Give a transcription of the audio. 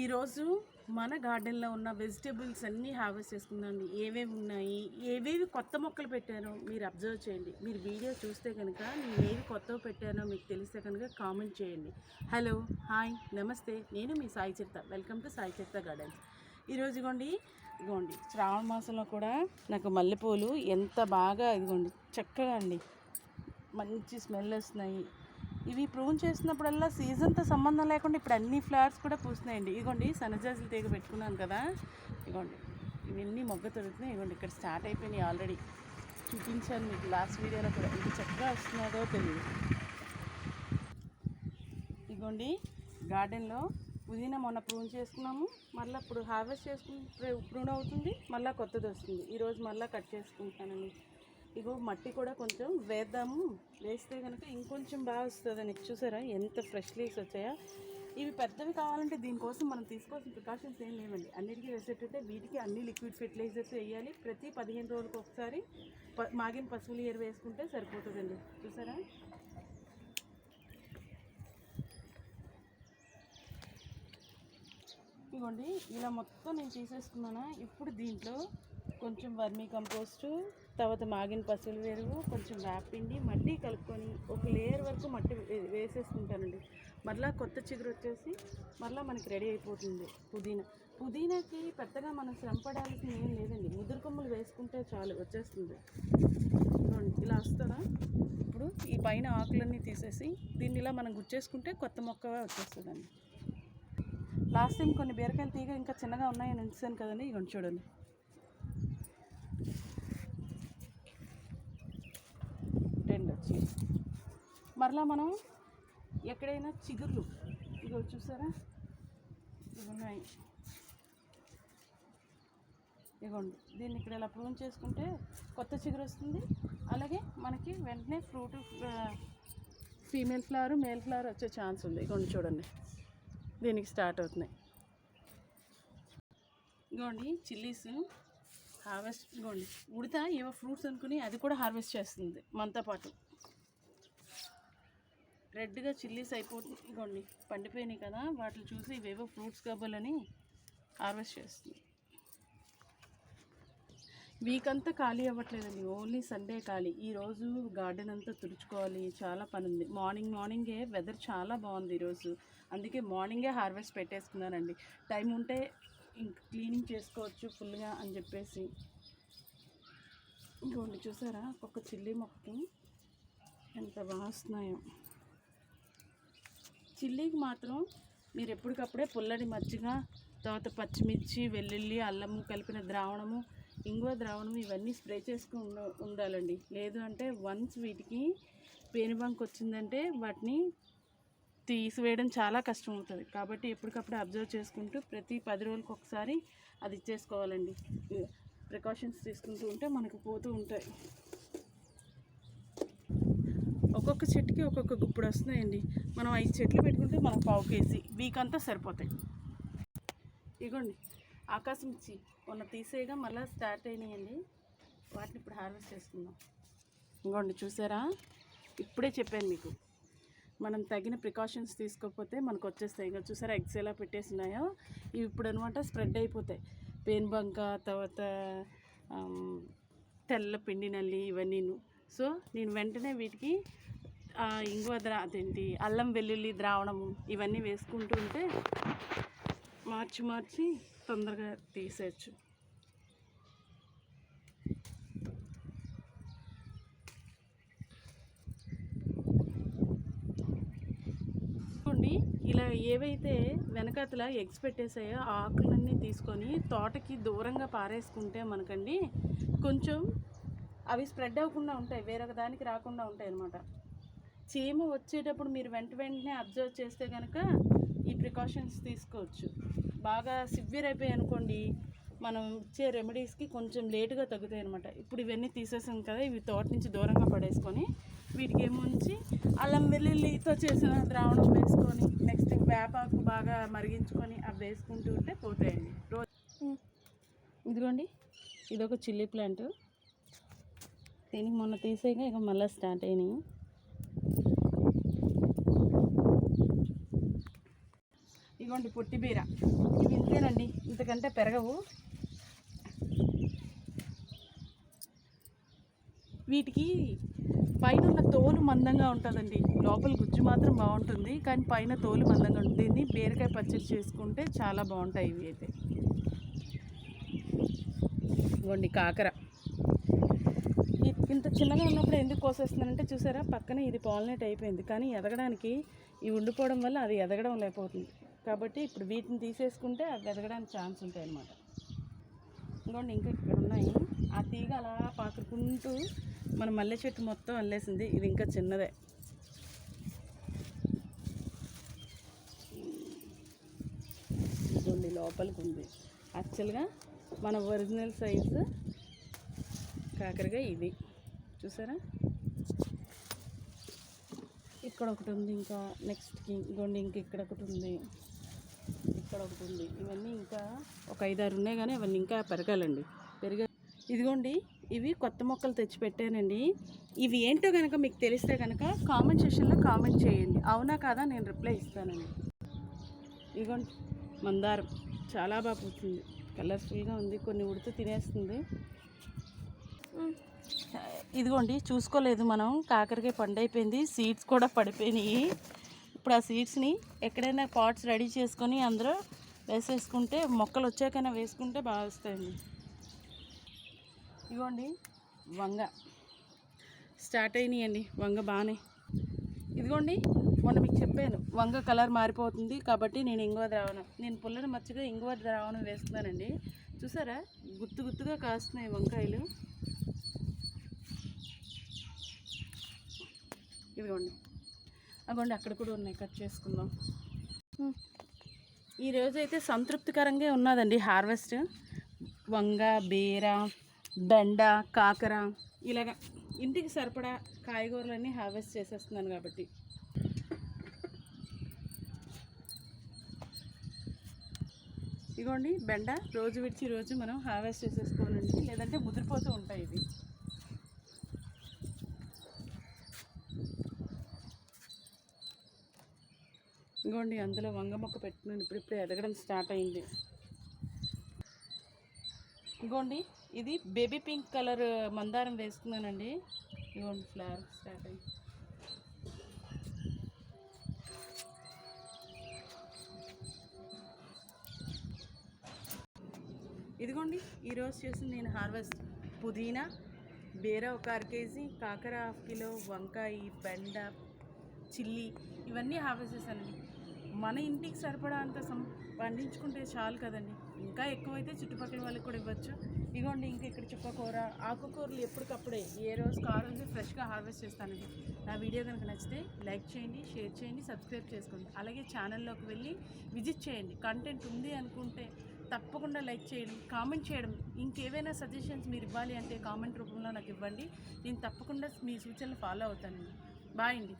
ఈరోజు మన గార్డెన్లో ఉన్న వెజిటేబుల్స్ అన్నీ హార్వెస్ట్ చేసుకుందామండి. ఏవేవి ఉన్నాయి, ఏవేవి కొత్త మొక్కలు పెట్టానో మీరు అబ్జర్వ్ చేయండి. మీరు వీడియో చూస్తే కనుక నేను ఏవి కొత్తవి పెట్టానో మీకు తెలిస్తే కనుక కామెంట్ చేయండి. హలో, హాయ్, నమస్తే, నేను మీ సాయి చిత్త. వెల్కమ్ టు సాయి చిత్త గార్డెన్స్. ఈరోజు ఇదిగోండి శ్రావణ మాసంలో కూడా నాకు మల్లెపూలు ఎంత బాగా ఇదిగోండి చక్కగా అండి మంచి స్మెల్ వస్తున్నాయి. ఇవి ప్రూన్ చేసినప్పుడల్లా సీజన్తో సంబంధం లేకుండా ఇప్పుడు అన్ని ఫ్లవర్స్ కూడా పూస్తున్నాయండి. ఇదిగోండి సన్నజాజులు తీగ పెట్టుకున్నాను కదా, ఇదిగోండి ఇవన్నీ మొగ్గ తొలుగుతున్నాయి. ఇదిగోండి ఇక్కడ స్టార్ట్ అయిపోయినాయి ఆల్రెడీ. చూపించాను మీకు లాస్ట్ వీడియోలో కూడా. ఇంత చక్కగా వస్తున్నాదో తెలియదు. ఇదిగోండి గార్డెన్లో పుదీనా మొన్న ప్రూన్ చేసుకున్నాము, మళ్ళీ ఇప్పుడు హార్వెస్ట్ చేసుకుని ప్రూన్ అవుతుంది, మళ్ళీ కొత్తది వస్తుంది. ఈరోజు మళ్ళీ కట్ చేసుకుంటానండి. ఇగో మట్టి కూడా కొంచెం వేద్దాము, వేస్తే కనుక ఇంకొంచెం బాగా వస్తుందని. చూసారా ఎంత ఫ్రెష్ లీవ్స్ వచ్చాయా. ఇవి పెద్దవి కావాలంటే దీనికోసం మనం తీసుకోవాల్సిన ప్రికాషన్స్ ఏం లేవండి. అన్నిటికీ వేసేటట్టే వీటికి అన్ని లిక్విడ్ ఫెర్టిలైజర్స్ వేయాలి. ప్రతి 15 రోజులకు ఒకసారి మాగిన పశువుల ఎరువు వేసుకుంటే సరిపోతుందండి. చూసారా ఇదిగోండి ఇలా మొత్తం నేను తీసేసుకున్నాను. ఇప్పుడు దీంట్లో కొంచెం వర్మీ కంపోస్టు, తర్వాత మాగిన పశువుల ఎరువు, కొంచెం వేపిండి, మట్టి కలుపుకొని ఒక లేయర్ వరకు మట్టి వేసేసుకుంటానండి. మళ్ళీ కొత్త చిగురు వచ్చేసి మళ్ళీ మనకి రెడీ అయిపోతుంది. పుదీనాకి పెద్దగా మనం శ్రమ పడాల్సిన ఏం లేదండి. ముదురు కొమ్మలు వేసుకుంటే చాలు, వచ్చేస్తుంది. ఇలా వస్తుందా. ఇప్పుడు ఈ పైన ఆకులన్నీ తీసేసి దీన్ని ఇలా మనం గుచ్చేసుకుంటే కొత్త మొక్క వచ్చేస్తుందండి. లాస్ట్ టైం కొన్ని బీరకాయలు తీగ ఇంకా చిన్నగా ఉన్నాయని ఉంచాను కదండి, ఇవన్నీ చూడండి. వచ్చి మరలా మనం ఎక్కడైనా చిగుర్లు ఇగో చూసారా ఇవి ఉన్నాయి. ఇగోండి దీన్ని ఇక్కడ ఇలా ప్రూన్ చేసుకుంటే కొత్త చిగురు వస్తుంది. అలాగే మనకి వెంటనే fruit female flower male flower వచ్చే ఛాన్స్ ఉంది. ఇగోండి చూడండి దీనికి స్టార్ట్ అవుతున్నాయి. ఇగోండి చిల్లీస్ హార్వెస్ట్. ఇగోండి ఉడతా ఏవో ఫ్రూట్స్ అనుకుని అది కూడా హార్వెస్ట్ చేస్తుంది మనతో పాటు. రెడ్గా చిల్లీస్ అయిపోతుంది. ఇగోండి పండిపోయినాయి కదా, వాటిని చూసి ఇవేవో ఫ్రూట్స్ కావాలని హార్వెస్ట్ చేస్తుంది. వీక్ అంతా ఖాళీ అవ్వట్లేదండి, ఓన్లీ సండే ఖాళీ. ఈరోజు గార్డెన్ అంతా తుడుచుకోవాలి, చాలా పని ఉంది. మార్నింగే వెదర్ చాలా బాగుంది ఈరోజు, అందుకే మార్నింగే హార్వెస్ట్ పెట్టేసుకున్నానండి. టైం ఉంటే ఇంక క్లీనింగ్ చేసుకోవచ్చు ఫుల్గా అని చెప్పేసి. ఇంకోండి చూసారా ఒక్కొక్క చిల్లీ మొక్కకి ఎంత బాగా వస్తున్నాయో. చిల్లీకి మాత్రం మీరు ఎప్పటికప్పుడే పుల్లడి మజ్జిగ, తర్వాత పచ్చిమిర్చి, వెల్లుల్లి, అల్లము కలిపిన ద్రావణము, ఇంగువ ద్రావణము ఇవన్నీ స్ప్రే చేసుకుని ఉండాలండి. లేదు అంటే వన్స్ వీటికి పేనుబంక వచ్చిందంటే వాటిని తీసివేయడం చాలా కష్టం అవుతుంది. కాబట్టి ఎప్పటికప్పుడు అబ్జర్వ్ చేసుకుంటూ ప్రతి 10 రోజులకు ఒకసారి అది ఇచ్చేసుకోవాలండి. ప్రికాషన్స్ తీసుకుంటూ ఉంటే మనకు పోతూ ఉంటాయి. ఒక్కొక్క చెట్టుకి ఒక్కొక్క గుప్పుడు వస్తున్నాయండి. మనం 5 చెట్లు పెట్టుకుంటే మనకు 1/4 కేజీ వీక్ అంతా సరిపోతాయి. ఇగోండి ఆకాశం ఇచ్చి మొన్న తీసేయగా మళ్ళీ స్టార్ట్ అయినాయండి. వాటిని ఇప్పుడు హార్వెస్ట్ చేసుకుందాం. ఇంకోండి చూసారా, ఇప్పుడే చెప్పాను మీకు, మనం తగిన ప్రికాషన్స్ తీసుకోకపోతే మనకు వచ్చేస్తాయి. ఇంకా చూసారా ఎగ్స్ ఎలా పెట్టేసినాయో, ఇవి ఇప్పుడు అనమాట స్ప్రెడ్ అయిపోతాయి. పేనుబంక, తర్వాత తెల్ల పిండి నల్లి ఇవన్నీను. సో నేను వెంటనే వీటికి ఇంగువ అదేంటి అల్లం వెల్లుల్లి ద్రావణము ఇవన్నీ వేసుకుంటూ ఉంటే మార్చి తొందరగా తీసేయచ్చు. ఇలా ఏవైతే వెనకాతల ఎగ్స్ పెట్టేసాయో ఆ ఆకులన్నీ తీసుకొని తోటకి దూరంగా పారేసుకుంటే మనకండి కొంచెం అవి స్ప్రెడ్ అవ్వకుండా ఉంటాయి, వేరొక దానికి రాకుండా ఉంటాయి అన్నమాట. చీమ వచ్చేటప్పుడు మీరు వెంటనే అబ్జర్వ్ చేస్తే కనుక ఈ ప్రికాషన్స్ తీసుకోవచ్చు. బాగా సివియర్ అయిపోయాయి అనుకోండి, మనం ఇచ్చే రెమెడీస్కి కొంచెం లేటుగా తగ్గుతాయి అనమాట. ఇప్పుడు ఇవన్నీ తీసేసాం కదా, ఇవి తోట నుంచి దూరంగా పడేసుకొని వీటికి ఏముంచి అల్లం వెల్లుల్లితో చేసిన ద్రావణం వేసుకొని నెక్స్ట్ వేపాకు బాగా మరిగించుకొని అవి వేసుకుంటూ ఉంటే పోతాయండి. ఇదిగోండి ఇదొక చిల్లీ ప్లాంట్, దీనికి మొన్న తీసేయగా ఇక మళ్ళీ స్టార్ట్ అయినాయి. ఇగోండి పొట్టి బీర, ఇవి ఇంతేనండి, ఇంతకంటే పెరగవు. వీటికి పైన ఉన్న తోలు మందంగా ఉంటుందండి, లోపల గుజ్జు మాత్రం బాగుంటుంది, కానీ పైన తోలు మందంగా ఉంటుంది. దీన్ని బీరకాయ పచ్చడి చేసుకుంటే చాలా బాగుంటాయి ఇవి అయితే. ఇవ్వండి కాకర, ఇంత చిన్నగా ఉన్నప్పుడు ఎందుకు కోసేస్తున్నానంటే చూసారా, పక్కన ఇది పాలినేట్ అయిపోయింది, కానీ ఎదగడానికి ఇవి ఉండిపోవడం వల్ల అది ఎదగడం లేకపోతుంది. కాబట్టి ఇప్పుడు వీటిని తీసేసుకుంటే అవి ఎదగడానికి ఛాన్స్ ఉంటాయి అన్నమాట. ఇంకోండి ఇంకా ఇక్కడ ఉన్నాయి, ఆ తీగ అలా పాకుకుంటూ మన మల్లె చెట్టు మొత్తం అల్లేసింది. ఇది ఇంకా చిన్నదే. ఇదిగోండి లోపలికి ఉంది. యాక్చువల్గా మన ఒరిజినల్ సైజు కాకరకాయ ఇది, చూసారా. ఇక్కడ ఒకటి ఉంది, ఇంకా నెక్స్ట్కి ఇంకోండి ఇంక ఇక్కడ ఒకటి ఉంది, ఇక్కడ ఒకటి ఉంది. ఇవన్నీ ఇంకా ఒక 5-6 ఉన్నాయి, కానీ అవన్నీ ఇంకా పెరగాలండి. ఇదిగోండి ఇవి కొత్త మొక్కలు తెచ్చి పెట్టానండి. ఇవి ఏంటో కనుక మీకు తెలిస్తే కనుక కామెంట్ సెక్షన్లో కామెంట్ చేయండి, అవునా కాదా నేను రిప్లై ఇస్తానండి. ఇదిగోండి మందారం చాలా బాగా పూస్తుంది, కలర్ఫుల్గా ఉంది, కొన్ని ఉడితే తినేస్తుంది. ఇదిగోండి చూసుకోలేదు మనం, కాకరకాయ పండు అయిపోయింది, సీడ్స్ కూడా పడిపోయినాయి. ఇప్పుడు ఆ సీడ్స్ని ఎక్కడైనా పాట్స్ రెడీ చేసుకొని అందులో వేసేసుకుంటే, మొక్కలు వచ్చాకైనా వేసుకుంటే బాగా వస్తాయండి. ఇదిగోండి వంగ స్టార్ట్ అయినాయండి, వంగ బాగానే. ఇదిగోండి మొన్న మీకు చెప్పాను వంగ కలర్ మారిపోతుంది కాబట్టి నేను ఇంగువ ద్రావణం, నేను పుల్లని మచ్చగా ఇంగువ ద్రావణం వేస్తున్నానండి. చూసారా గుత్తుగా కాస్తున్నాయి వంకాయలు. ఇదిగోండి అగోండి అక్కడ కూడా ఉన్నాయి, కట్ చేసుకుందాం. ఈరోజు అయితే సంతృప్తికరంగా ఉన్నదండి హార్వెస్ట్. వంగ, బీర, బెండ, కాకర, ఇలాగ ఇంటికి సరిపడా కాయగూరలన్నీ హార్వెస్ట్ చేసేస్తున్నాను కాబట్టి. ఇదిగోండి బెండ రోజు విడిచి రోజు మనం హార్వెస్ట్ చేసేసుకోవాలండి, లేదంటే ముదిరిపోతూ ఉంటాయి ఇవి. ఇదిగోండి అందులో వంగ మొక్క పెట్టుకుని ఇప్పుడిప్పుడే ఎదగడం స్టార్ట్ అయింది. ఇదిగోండి ఇది బేబీ పింక్ కలర్ మందారం వేస్తున్నానండి. ఇదిగోండి ఫ్లవర్ స్టార్ట్ అయింది. ఇదిగోండి ఈరోజు చేసింది నేను హార్వెస్ట్. పుదీనా, బీర ఒక 1/2 kg, కాకర 1/2 kg, వంకాయ, బెండ, చిల్లీ ఇవన్నీ హార్వెస్ట్ చేశానండి. మన ఇంటికి సరిపడా అంత పండించుకుంటే చాలు కదండి, ఇంకా ఎక్కువైతే చుట్టుపక్కల వాళ్ళకి కూడా ఇవ్వచ్చు. ఇదిగోండి ఇంకా ఇక్కడ చుక్కకూర, ఆకుకూరలు ఎప్పటికప్పుడే ఏ రోజుకి ఆ రోజు ఫ్రెష్గా హార్వెస్ట్ చేస్తానండి. నా వీడియో కనుక నచ్చితే లైక్ చేయండి, షేర్ చేయండి, సబ్స్క్రైబ్ చేసుకోండి. అలాగే ఛానల్లోకి వెళ్ళి విజిట్ చేయండి. కంటెంట్ ఉంది అనుకుంటే తప్పకుండా లైక్ చేయడం, కామెంట్ చేయడం. ఇంకేవైనా సజెషన్స్ మీరు ఇవ్వాలి అంటే కామెంట్ రూపంలో నాకు ఇవ్వండి, నేను తప్పకుండా మీ సూచనలు ఫాలో అవుతానండి. బాయ్ అండి.